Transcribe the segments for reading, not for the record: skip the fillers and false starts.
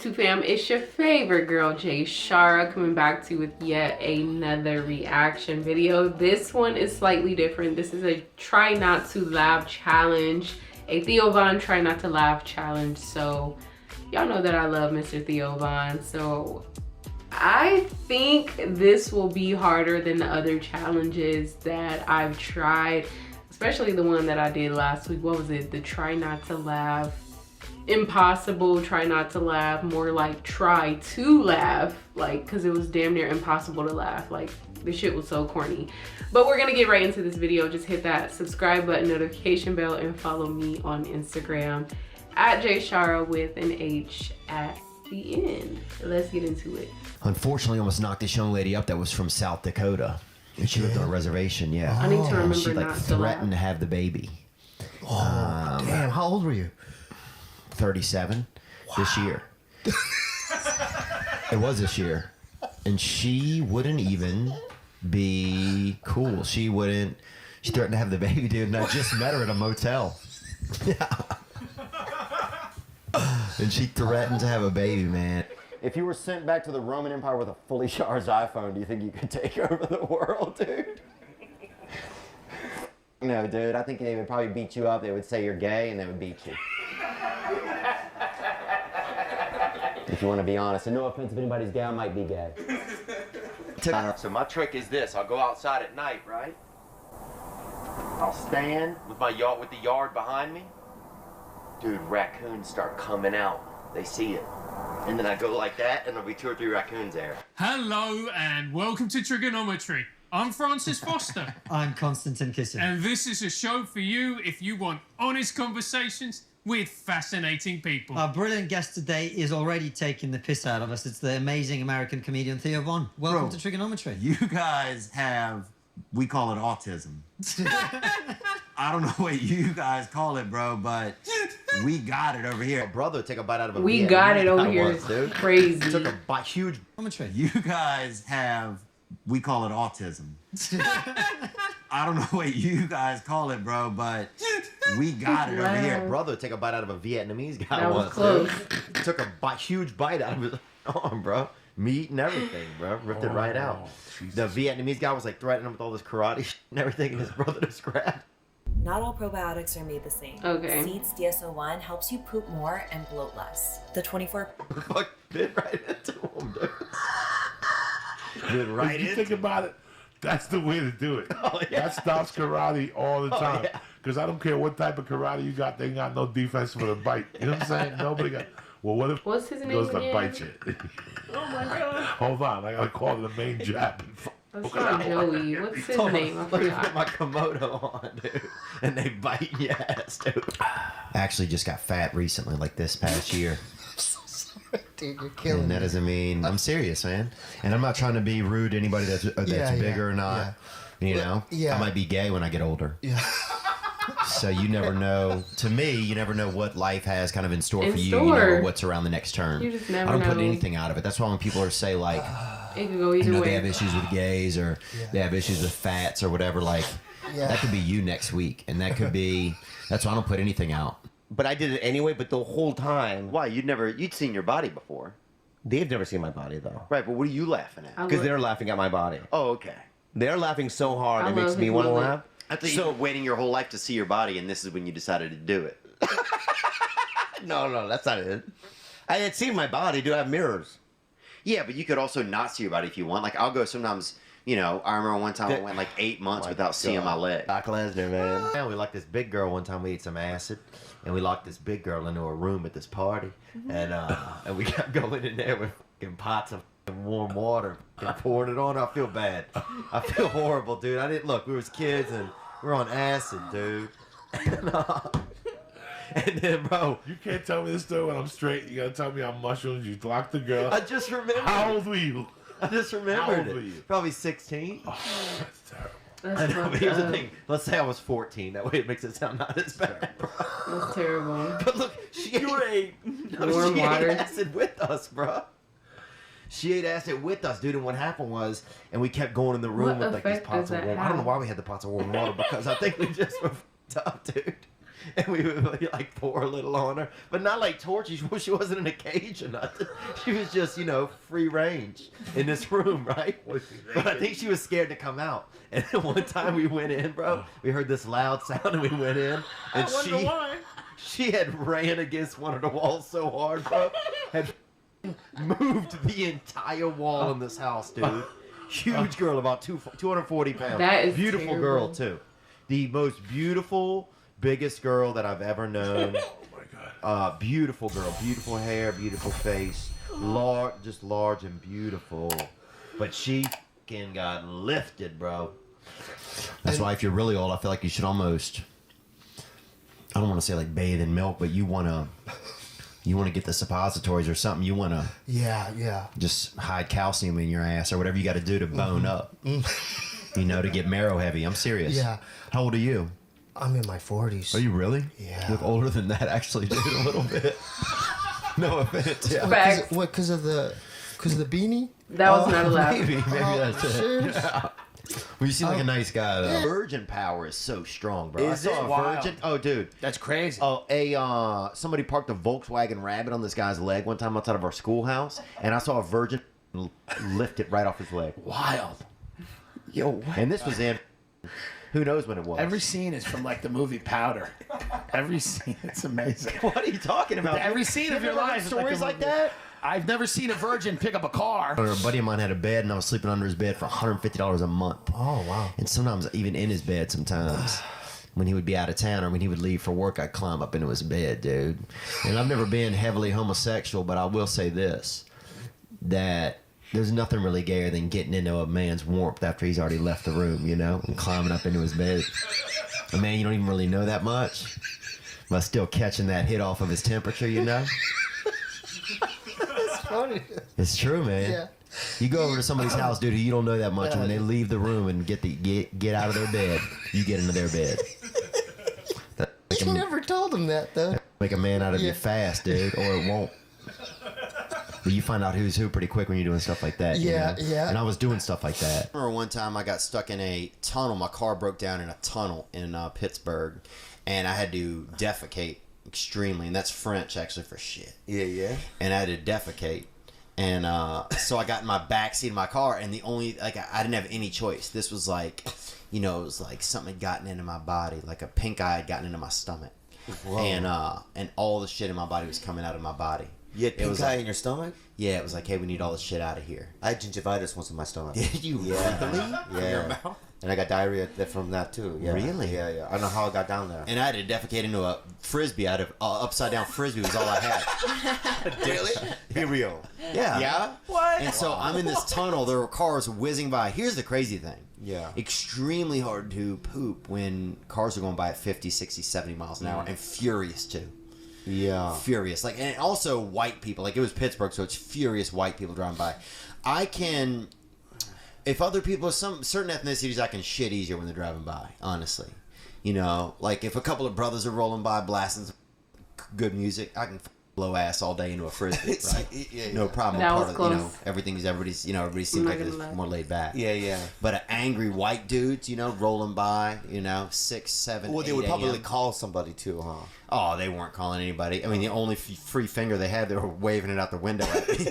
YouTube fam? It's your favorite girl, JayShara, coming back to you with yet another reaction video. This one is slightly different. This is a try not to laugh challenge, a Theo Von try not to laugh challenge. So y'all know that I love Mr. Theo Von, so I think this will be harder than the other challenges that I've tried, especially the one that I did last week. What was it? The try not to laugh. Impossible, try not to laugh. More like try to laugh, like, because it was damn near impossible to laugh. Like, the shit was so corny. But we're gonna get right into this video. Just hit that subscribe button, notification bell, and follow me on Instagram at JayShara with an H at the end. Let's get into it. Unfortunately, almost knocked this young lady up that was from South Dakota. And she lived on a reservation, yeah. I need to remember she not to threatened to laugh. have the baby. Oh, damn. How old were you? 37 this year. It was this year. And she wouldn't even be cool. She threatened to have the baby, dude. And I just met her at a motel. Yeah. And she threatened to have a baby, man. If you were sent back to the Roman Empire with a fully charged iPhone, do you think you could take over the world, dude? No, dude. I think they would probably beat you up. They would say you're gay, and they would beat you. If you want to be honest. And no offense if anybody's gay, I might be gay. So my trick is this. I'll go outside at night, right? I'll stand with with the yard behind me. Dude, raccoons start coming out. They see it. And then I go like that, and there'll be 2 or 3 raccoons there. Hello, and welcome to Trigonometry. I'm Francis Foster. I'm Konstantin Kissin. And this is a show for you if you want honest conversations with fascinating people. Our brilliant guest today is already taking the piss out of us. It's the amazing American comedian Theo Von. Welcome to Trigonometry. You guys have, we call it autism. I don't know what you guys call it, bro, but we got it over here. My brother took a bite out of a We Vietnamese got it over guy here. once, dude. Crazy. Took a huge... Trigonometry. You guys have, we call it autism. I don't know what you guys call it, bro, but we got it over here. My brother took a bite out of a Vietnamese guy That was once, close. dude. Took a huge bite out of his arm, bro. Meat and everything, bro. Ripped it right out. Jesus. The Vietnamese guy was like threatening him with all this karate and everything, and his brother just grabbed. Not all probiotics are made the same. Okay. Seeds DSO1 helps you poop more and bloat less. The 24... Fuck, bit right into him, dude. Bit right If you into think about it, that's the way to do it. Oh, yeah. That stops karate all the time. Yeah. Because I don't care what type of karate you got, they ain't got no defense for the bite. You know what I'm saying? Nobody got... Well, what if What's his he name goes to again? bite you? Oh my god. Hold on, I gotta call the main jab. That's not Joey. What's his name? I Let me put forgot. my Komodo on, dude. And they bite your ass, dude. I actually just got fat recently, like this past year. Dude, you're killing And that me. doesn't mean I'm serious, man. And I'm not trying to be rude to anybody that's Yeah, bigger or not. You know, yeah. I might be gay when I get older. Yeah. So you never know. To me, you never know what life has kind of in store In for you. store. You never know what's around the next turn. You just never I don't put know. anything out of it. That's why when people are say like, It could go you either know, way. they have issues with gays or they have issues with fats or whatever. Like that could be you next week, and that could be. That's why I don't put anything out. But I did it anyway, but the whole time. Why? You'd seen your body before. They've never seen my body, though. Right, but what are you laughing at? I Because would- they're laughing at my body. Oh, okay. They're laughing so hard, I it makes love me his want to mullet. laugh. I thought you were waiting your whole life to see your body, and this is when you decided to do it. No, that's not it. I had seen my body. Do I have mirrors? Yeah, but you could also not see your body if you want. Like, I'll go sometimes, you know, I remember one time I went like 8 months without seeing my leg. Doc Lesnar, man. Yeah, we locked this big girl one time. We ate some acid, and we locked this big girl into a room at this party, and we kept going in there with fucking pots of warm water and pouring it on her. I feel bad. I feel horrible, dude. I didn't look. We was kids, and we were on acid, dude. And then, bro, You can't tell me this story when I'm straight. You gotta tell me on mushrooms. You locked the girl. I just remembered. How old were you? I just How remembered old were it. you? Probably 16. Oh, that's terrible. That's I know, but fucked here's the up. thing. Let's say I was 14. That way it makes it sound not as bad, bro. That's terrible. But look, she ate Warm water. acid with us, bro. She ate acid with us, dude. And what happened was, and we kept going in the room What with like these effect pots does of that warm. I don't know have? why we had the pots of warm water because I think we just were fucked up, dude. and we would like pour a little on her, but not like torture. She wasn't in a cage or nothing. She was just, you know, free range in this room, right? But I think she was scared to come out. And one time we went in, bro, we heard this loud sound and we went in, and she had ran against one of the walls so hard, bro, had moved the entire wall in this house, dude. Huge girl, about 240 pounds. That is beautiful terrible. girl too. The most beautiful, biggest girl that I've ever known. Oh my God. Beautiful girl, beautiful hair, beautiful face, large, just large and beautiful. But she fucking got lifted, bro. That's why if you're really old, I feel like you should almost, I don't want to say like bathe in milk, but you want to get the suppositories or something. You want to just hide calcium in your ass or whatever you got to do to bone up. You know, to get marrow heavy. I'm serious. Yeah. How old are you? I'm in my 40s. Are you really? Yeah. You look older than that, actually, dude, a little bit. No offense. Yeah. Facts. What? Because of the beanie? That was not allowed. Maybe that's it. Serious? Yeah. Well, you seem like a nice guy, though. Virgin power is so strong, bro. Is I saw it? a virgin. Oh, dude. That's crazy. Oh, somebody parked a Volkswagen Rabbit on this guy's leg one time outside of our schoolhouse, and I saw a virgin lift it right off his leg. Wild. Yo, what? And this was in. Who knows when it was? Every scene is from like the movie Powder. Every scene, it's amazing. What are you talking about? Every scene of your life. is Stories a like movie. that? I've never seen a virgin pick up a car. A buddy of mine had a bed, and I was sleeping under his bed for $150 a month. Oh, wow. And sometimes even in his bed sometimes. When he would be out of town or when he would leave for work, I'd climb up into his bed, dude. And I've never been heavily homosexual, but I will say this, that there's nothing really gayer than getting into a man's warmth after he's already left the room, you know, and climbing up into his bed. A man you don't even really know that much, but still catching that hit off of his temperature, you know? It's funny. It's true, man. Yeah. You go over to somebody's house, dude, who you don't know that much, and when they leave the room and get out of their bed, you get into their bed. You never told him that, though. Make a man out of you fast, dude, or it won't. But you find out who's who pretty quick when you're doing stuff like that. Yeah, you know? yeah. And I was doing stuff like that. I remember one time I got stuck in a tunnel. My car broke down in a tunnel in Pittsburgh, and I had to defecate extremely, and that's French actually for shit. Yeah. And I had to defecate. And so I got in my backseat of my car, and the only, like, I didn't have any choice. This was like, you know, it was like something had gotten into my body, like a pink eye had gotten into my stomach. Whoa. And all the shit in my body was coming out of my body. You had pink eye like, in your stomach? Yeah, it was like, hey, we need all this shit out of here. I had gingivitis once in my stomach. Did you really? Yeah. Your mouth? And I got diarrhea from that too. Yeah. Really? Yeah. I don't know how I got down there. And I had to defecate into a frisbee. I had an upside down frisbee was all I had. Really? Be real. Yeah. Yeah? What? And so I'm in this tunnel. There were cars whizzing by. Here's the crazy thing. Yeah. Extremely hard to poop when cars are going by at 50, 60, 70 miles an hour. And furious too. Yeah. Furious. Like, and also white people. Like, it was Pittsburgh, so it's furious white people driving by. I can... If other people, some certain ethnicities, I can shit easier when they're driving by, honestly. You know, like if a couple of brothers are rolling by blasting some good music, I can blow ass all day into a frisbee, right? Yeah. No problem. That I'm was part of, close. you know, everybody seems I'm like not it's gonna lie. more laid back. Yeah. But angry white dudes, you know, rolling by, you know, 6, 7, Well, they 8 would probably a.m. call somebody too, huh? Oh, they weren't calling anybody. I mean, the only free finger they had, they were waving it out the window at me.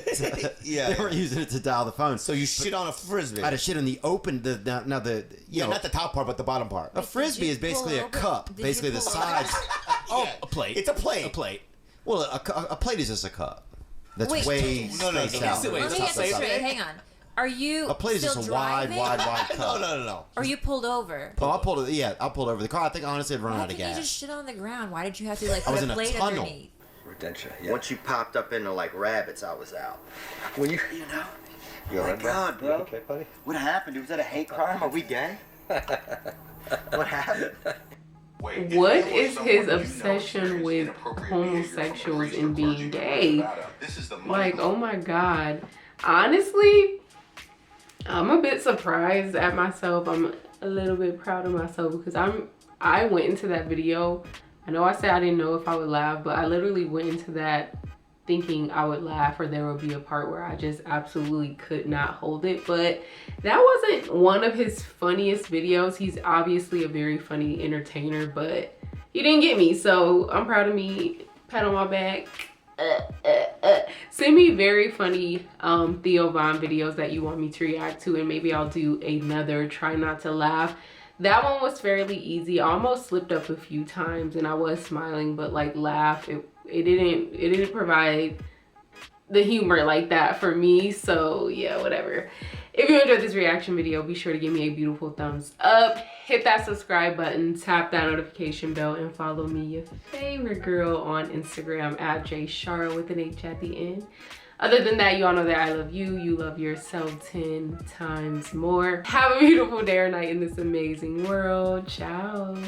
Yeah. They weren't using it to dial the phone. So you shit on a frisbee. I had a shit in the open. Not the top part, but the bottom part. A frisbee is basically a cup. Basically, the sides. Oh, A plate. It's a plate. A plate. Well, a plate is just a cup. That's Wait. way No, spaced out. Wait, Let me get this straight. Hang on. Are you A plate is still just a wide driving? cup. No. Or you pulled over? Oh, I pulled over the car. I think honestly, I'd run Why out of didn't you gas. just shit on the ground? Why did you have to like I put was a in a plate tunnel. underneath? Retention. Once you popped up into like rabbits, I was out. When you know. Oh my God, bro. Okay, buddy. What happened? Was that a hate crime? Are we gay? What happened? What is his obsession with homosexuals and being gay? Like, oh my God. Honestly, I'm a bit surprised at myself. I'm a little bit proud of myself because I went into that video. I know I said I didn't know if I would laugh, but I literally went into that thinking I would laugh or there would be a part where I just absolutely could not hold it. But that wasn't one of his funniest videos. He's obviously a very funny entertainer, but you didn't get me, so I'm proud of me. Pat on my back. Send me very funny Theo Von videos that you want me to react to, and maybe I'll do another try not to laugh. That one was fairly easy. I almost slipped up a few times and I was smiling, but like laugh, it didn't provide the humor like that for me. So yeah, whatever. If you enjoyed this reaction video, be sure to give me a beautiful thumbs up, hit that subscribe button, tap that notification bell, and follow me, your favorite girl, on Instagram at JayShara with an H at the end. Other than that, you all know that I love you. You love yourself 10 times more. Have a beautiful day or night in this amazing world. Ciao.